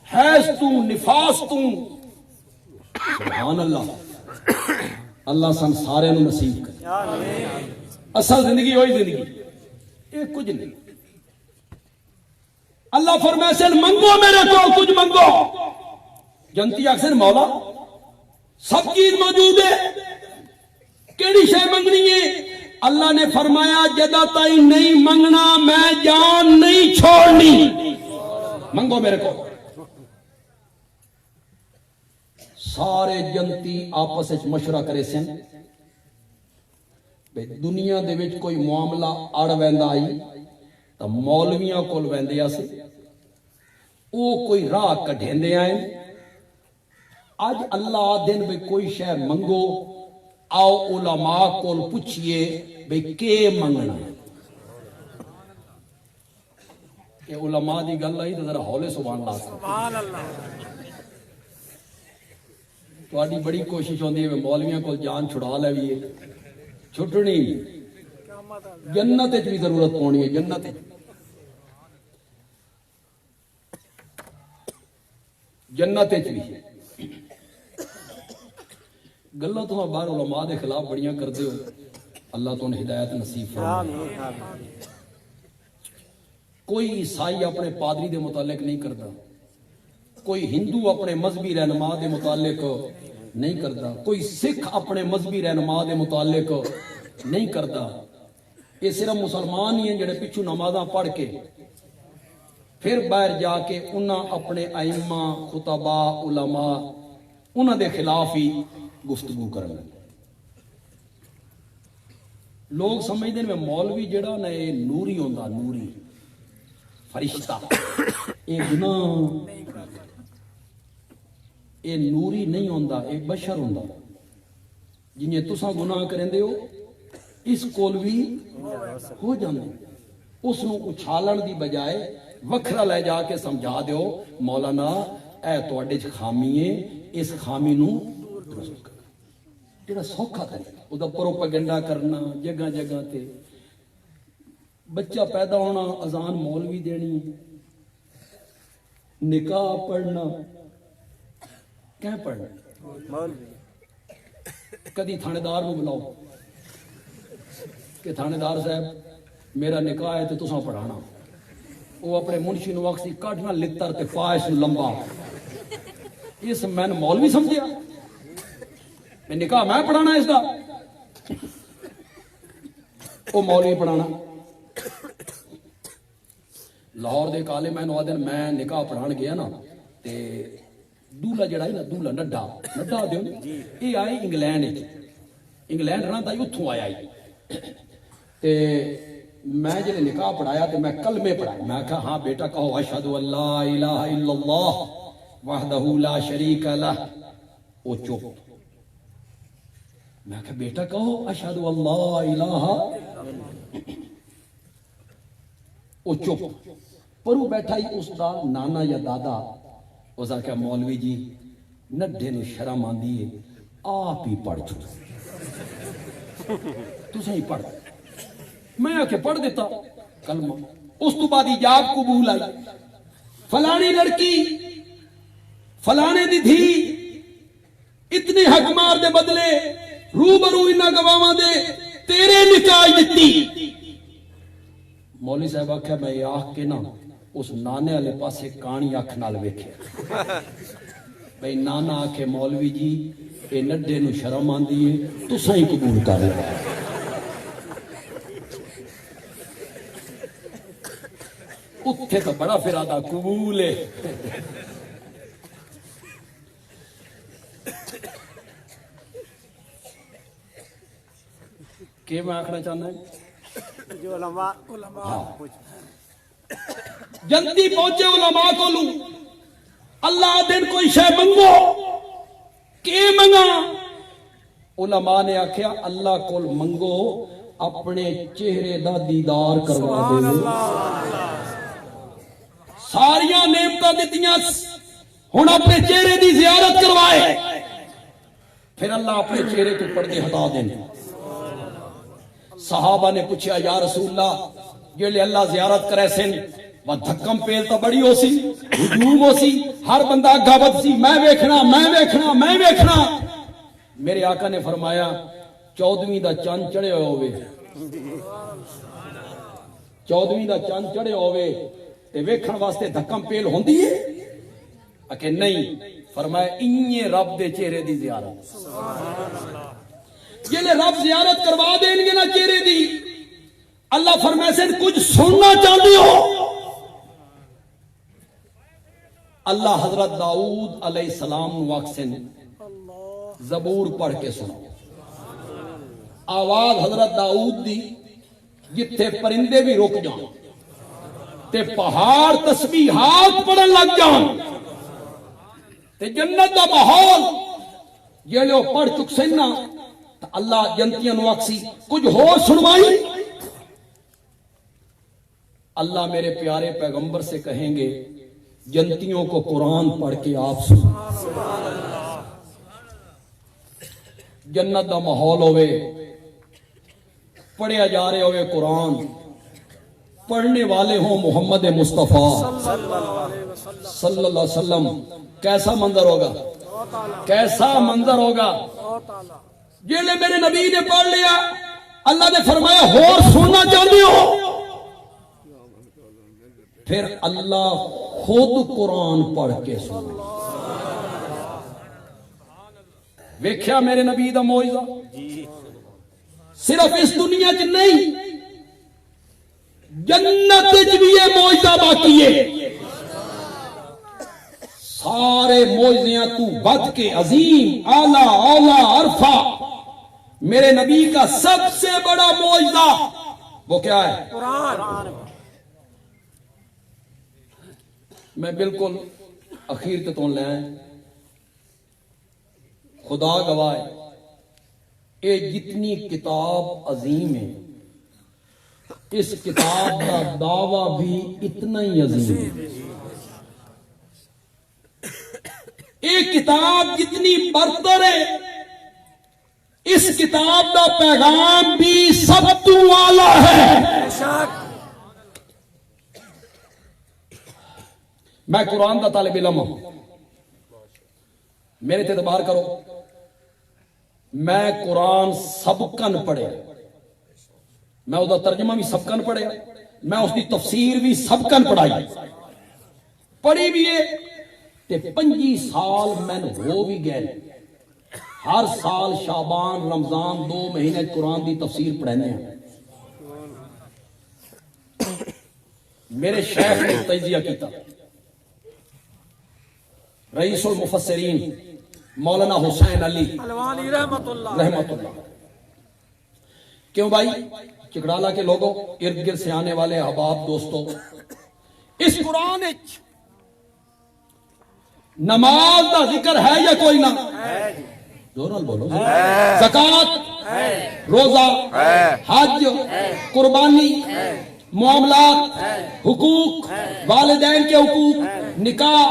حیض تو نفاس تو سبحان اللہ اللہ سن سارے نو نصیب کرے اصل زندگی ہوئی زندگی یہ کچھ نہیں اللہ فرمائے سے منگو میرے کو کچھ منگو جنتی اکثر مولا سب چیز موجود ہے کیڑی شے منگنی ہے اللہ نے فرمایا جدا تائی نہیں منگنا میں جان نہیں چھوڑنی منگو میرے کو سارے جنتی آپس وچ مشورہ کرے سن بے دنیا دے وچ کوئی معاملہ اڑ ویندا آئی تو مولویاں کول ویندے سی او کوئی راہ کڈھیندے آئے اج اللہ دن بے کوئی شے منگو آؤ علماء کول پوچھئے بھئی کے منگنا کہ علماء دی گل آئی تو ذرا ہولے سبحان اللہ تواڈی بڑی کوشش ہوندی ہے مولویاں کول جان چھڑا لویے چھٹنی جنت وچ بھی ضرورت پونی ہے جنت جنت وچ بھی گلاں تو باہر علماء دے خلاف بڑیاں کردے ہو اللہ تو ہدایت نصیب فرمائے کوئی عیسائی اپنے پادری دے متعلق نہیں کرتا کوئی ہندو اپنے مذہبی رہنما دے متعلق نہیں کرتا کوئی سکھ اپنے مذہبی رہنما دے متعلق نہیں کرتا یہ صرف مسلمان ہی ہیں جڑے پچھو نمازاں پڑھ کے پھر باہر جا کے انہاں اپنے ائمہ خطبہ علماء انہاں دے خلاف ہی گفتگو کرنا لوگ سمجھتے ہیں میں مولوی جڑا نا یہ نوری ہوندا نوری فرشتہ یہ گناہ یہ نوری نہیں ہوندا یہ بشر ہوندا جنہیں تساں گناہ کرندے ہو اس کول بھی ہو جاندے اس نو اچھالن دی بجائے وکھرا لے جا کے سمجھا دیو مولانا اے تواڈے وچ خامی ہے اس خامی نو درست کر جڑا سوکھا طریقہ او دا پروپیگنڈا کرنا جگہ جگہ تے بچہ پیدا ہونا اذان مولوی دینی نکاح پڑھنا کیا پڑھنا کدی تھانے دار نو بلاؤ کہ تھانے دار صاحب میرا نکاح ہے تو تساں پڑھانا وہ اپنے منشی نو وقت کاٹنا لتر تے پاش لمبا اس میں نے مولوی سمجھیا میں نکاح میں پڑھانا اس دا وہ مولوی پڑھانا لاہور دے کالے میں نو دن میں نکاح پڑھان گیا نا تے دولا جڑا ہے نا دولا نڈا دیو یہ آئے انگلینڈ رہنا تھا اتھوں آیا تے میں جب نکاح پڑھایا تو میں کلمے پڑھایا میں کہا ہاں بیٹا کہو اشہد ان لا الہ الا اللہ وحدہ لا شریک لہ وہ چپ میں کہا بیٹا کہو اشہد ان لا الہ وہ چپ پر وہ بیٹھا ہی اس دا نانا یا دادا اس نے کہا مولوی جی نڈھے نو شرم آندی ہے آپ ہی پڑھ چھو تسیں ہی پڑھ میں آ کے پڑھ دیتا کلمہ اس تو بعد ایجاب قبول آئی فلانی لڑکی فلانے دی تھی اتنے حق مار دے بدلے روبرو انہاں گواواں دے تیرے نکاح دتی مولوی صاحب آکھیا میں یہ آکھ کے نا اس نانے والے پاسے کہانی اکھ نال ویکھیا بھئی نانا آکھے مولوی جی اے نڈے نو شرم آندی ہے تساں ہی قبول کر لو اتھے تو بڑا فرادہ قبول ہے کہ میں آکھنا چاہنا ہے جو علماء جلدی پہنچے علماء کو لوں اللہ دن کوئی شے منگو کہ منگا علماء نے آکھیا اللہ کو منگو اپنے چہرے دا دیدار کروا دے ساریاں نعمتاں دتیاں ہن اپنے چہرے دی زیارت کروائے پھر اللہ اپنے چہرے تو پردے ہٹا دیں صحابہ نے پوچھا یا رسول اللہ جیلے اللہ زیارت کرے سن وہ دھکم پیل تو بڑی ہو سی ہجوم ہو سی ہر بندہ اگا بد سی میں ویکھنا میں ویکھنا میں ویکھنا. میرے آقا نے فرمایا 14ویں دا چاند چڑھے ہوئے 14ویں دا چاند چڑھے ہوئے تے ویکھن واسطے دھکم پیل ہوندی ہے کہ نہیں. فرمایا انہیں رب دے چہرے دی زیارت جلے رب زیارت کروا دیں گے نا چہرے دی. اللہ فرمائے سے کچھ سننا چاہتے ہو. اللہ حضرت داؤد علیہ السلام واقسن زبور پڑھ کے سنا. آواز حضرت داؤد دی جتھے پرندے بھی رک جان تے پہاڑ تسبیحات پڑھن لگ جان تے جنت دا ماحول جیلے وہ پڑھ چک سننا تو اللہ جنتیاں نو آکسی کچھ ہو سنوائی. اللہ میرے پیارے پیغمبر سے کہیں گے جنتیوں کو قرآن پڑھ کے آپ سنا. جنت دا ماحول ہوئے پڑھیا جا رہے ہوئے قرآن پڑھنے والے ہوں محمد مصطفیٰ صلی اللہ علیہ وسلم. کیسا منظر ہوگا کیسا منظر ہوگا. جیلے میرے نبی نے پڑھ لیا اللہ نے فرمایا اور سننا چاہتے ہو. پھر اللہ خود قرآن پڑھ کے سنا. ویکھیا میرے نبی دا معجزہ صرف اس دنیا چ نہیں جنت چ بھی یہ معجزہ باقی ہے. سارے معجزیاں تو بد کے عظیم اعلی اولا عرفہ میرے نبی کا سب سے بڑا معجزہ وہ کیا ہے؟ قرآن. میں بالکل اخیر تے تو لے آئے خدا گواہ اے جتنی کتاب عظیم ہے اس کتاب کا دعویٰ بھی اتنا ہی عظیم ہے. ایک کتاب جتنی برتر ہے اس کتاب کا پیغام بھی سب تو اعلیٰ ہے. میں قرآن کا طالب علم ہوں میرے تے اعتبار کرو. میں قرآن سبکن پڑھے میں اس کا ترجمہ بھی سبکن پڑھے میں اس کی تفسیر بھی سبکن پڑھائی پڑھی بھی ہے تے 25 سال میں ہو بھی گئے. ہر سال شعبان رمضان 2 مہینے قرآن دی تفسیر پڑھنے ہیں. میرے شیخ نے تجزیہ کیتا رئیس المفسرین مولانا حسین علی رحمت اللہ. کیوں بھائی چکڑالہ کے لوگوں ارد گرد سے آنے والے احباب دوستوں اس قرآن نماز کا ذکر ہے یا کوئی نہ دونوں بولو زکوٰۃ روزہ حج قربانی معاملات حقوق والدین کے حقوق نکاح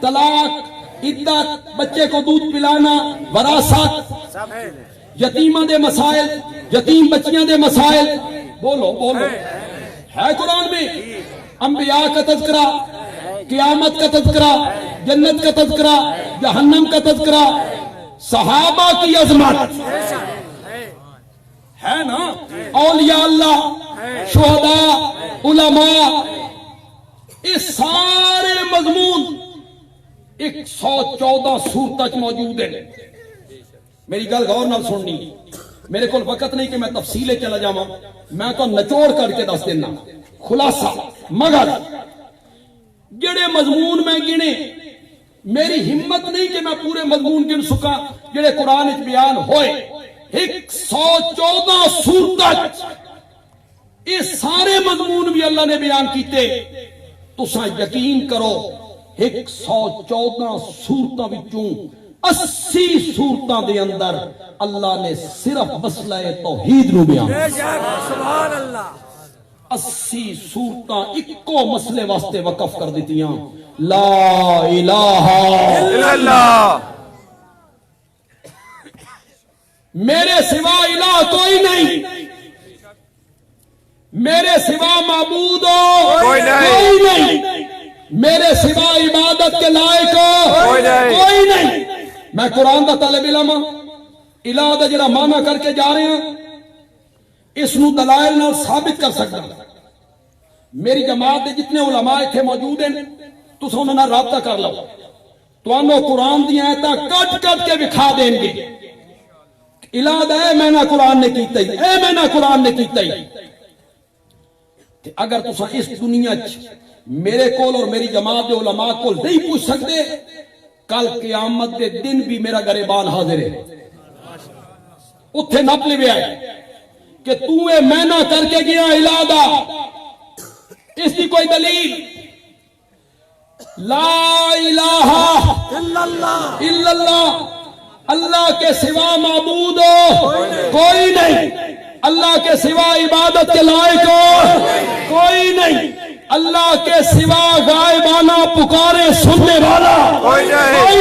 طلاق عدت بچے کو دودھ پلانا وراثت یتیمہ دے مسائل یتیم بچیاں دے مسائل بولو بولو ہے قرآن میں. انبیاء کا تذکرہ قیامت کا تذکرہ جنت کا تذکرہ جہنم کا تذکرہ صحابہ کی عظمت ہے نا اولیاء اللہ شہداء علماء اس سارے مضمون 114 سورتیں موجود ہیں. میری گل غور نال سننی میرے کو وقت نہیں کہ میں تفصیلیں چلا جاواں میں تو نچوڑ کر کے دس دینا خلاصہ مگر جڑے مضمون میں گنے میری ہمت نہیں کہ میں پورے مضمون گن سکا جڑے قرآن وچ بیان ہوئے 114 سورتیں یہ سارے مضمون بھی اللہ نے بیان کیتے. تساں یقین کرو 114 سورتاں وچوں 80 سورتاں دے اندر اللہ نے صرف مسئلہ توحید نو بیان سبحان اللہ 80 سورتاں اکو مسئلے واسطے وقف کر دیتیاں لا الہ الا اللہ میرے سوا الہ کوئی نہیں میرے سوا معبود کوئی نہیں میرے سوا عبادت کے لائق کوئی نہیں۔ کوئی نہیں۔ میں قرآن دا طالب علم ہاں، الہ دا جڑا معنی کر کے جا رہے ہیں اس نو دلائل نال ثابت کر سکتا۔ میری جماعت دے جتنے علماء تھے موجود ہیں تساں انہاں نال رابطہ کر لو، تانوں قرآن دی آیتاں کٹ کٹ کے دکھا دیں گے۔ الہ دا اے میں نہ قرآن نے کیتا ہی، اے میں نہ قرآن نے کیتا ہی۔ کہ اگر تساں اس دنیا چ میرے کول اور میری جماعت دے علماء کول نہیں پوچھ سکتے، کل قیامت دے دن بھی میرا گریبان حاضر ہے، اتھے نپ لے آئے کہ تو اے میں نہ کر کے گیا الہ دا، اس کی کوئی دلیل؟ لا الہ الا اللہ، اللہ کے سوا معبود کوئی نہیں، اللہ کے سوا عبادت کے لائق کوئی نہیں، اللہ کے سوا غائبانہ پکارے سننے والا کوئی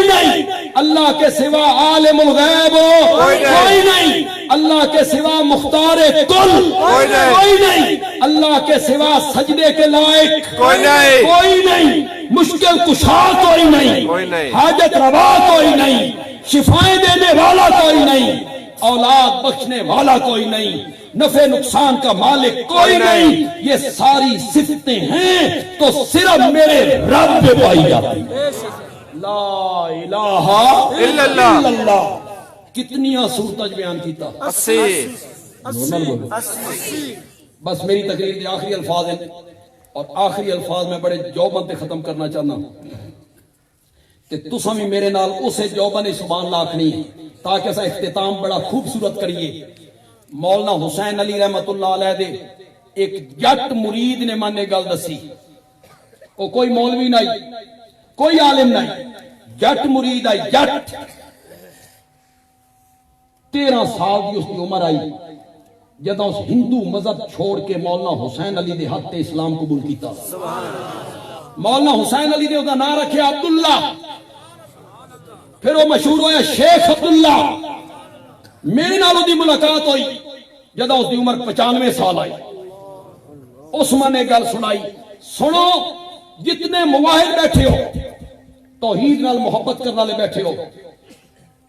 نہیں، اللہ کے سوا عالم الغیب کوئی نہیں، اللہ کے سوا مختار کل کوئی نہیں، اللہ کے سوا سجدے کے لائق کوئی نہیں، مشکل کشا کوئی نہیں، حاجت روا کوئی نہیں، شفائیں دینے والا کوئی نہیں، اولاد بخشنے والا کوئی نہیں، نفع نقصان کا مالک کوئی نہیں۔ یہ ساری صفتیں ہیں تو صرف میرے رب پہ پائی جاتی ہیں۔ لا الہ الا اللہ۔ کتنی صورتیں بیان کیتا؟ 80۔ بس میری تقریر کے آخری الفاظ ہیں اور آخری الفاظ میں بڑے جوبن تے ختم کرنا چاہنا کہ تساں بھی میرے نال اسے جوبن سبحان اللہ آکھنی ہے تاکہ اسا اختتام بڑا خوبصورت کریے۔ مولانا حسین علی رحمت اللہ علیہ دے ایک جٹ مرید نے مانے گل دسی، وہ کوئی مولوی نہیں، کوئی عالم نہیں، جٹ مرید آئی، جٹ 13 سال کی اس کی عمر آئی جدہ اس ہندو مذہب چھوڑ کے مولانا حسین علی دے ہاتھ تے اسلام قبول کیتا۔ مولانا حسین علی دے دا نام رکھے عبداللہ، پھر وہ مشہور ہویا شیخ عبداللہ۔ میرے نال دی ملاقات ہوئی جدہ اس دی عمر 95 سال آئی، اس میں نے گل سنائی، سنو جتنے مواحد بیٹھے ہو، توحید نال محبت کرنے والے بیٹھے ہو،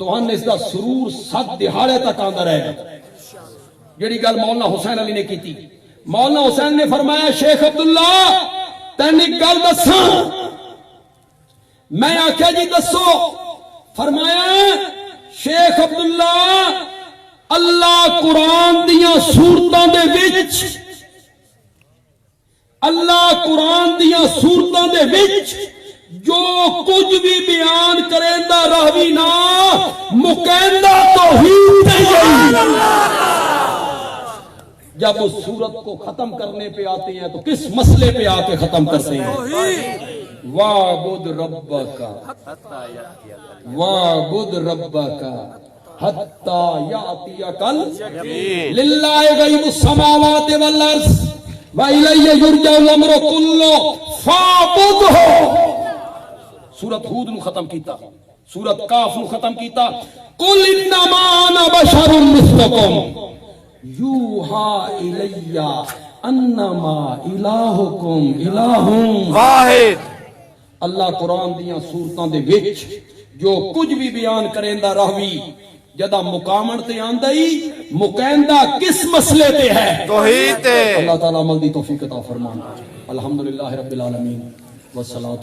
تو ہن اس دا سرور 7 دہاڑے تک آندا رہے گا۔ جڑی گل مولانا حسین علی نے کی تھی، مولانا حسین نے فرمایا شیخ عبداللہ تین ایک گل دساں۔ میں آخیا جی دسو۔ فرمایا شیخ عبداللہ اللہ قرآن دیاں سورتاں دے وچ، اللہ قرآن دیاں سورتاں دے وچ جو کچھ بھی بیان کریندا راوی نا مکیندا توحید تے گئی۔ جب اس سورت کو ختم کرنے پہ آتے ہیں تو کس مسئلے پہ آ کے ختم کرتے ہیں؟ وَاعْبُدْ رَبَّكَ وَاعْبُدْ رَبَّكَ حَتَّى يَأْتِيَكَ الْيَقِينُ لِلَّهِ غَيْبُ السَّمَاوَاتِ وَالْأَرْضِ وَإِلَيْهِ يُرْجَعُ الْأَمْرُ كُلُّهُ فَاعْبُدْهُ۔ سورت ہود نو ختم کیتا، سورت کاف نو ختم کیتا، قُلْ إِنَّمَا أَنَا بَشَرٌ مِثْلُكُمْ یوحا الیہ انما الہکم الہ واحد۔ اللہ قرآن دیاں سورتاں دے وچ جو کچھ بھی بیان کریندا راوی جدا مقامن تے آندا ہی مکیندا کس مسئلے تے ہے؟ توحید تے۔ اللہ تعالی عمل دی توفیق عطا فرمائے۔ الحمدللہ رب العالمین والصلاۃ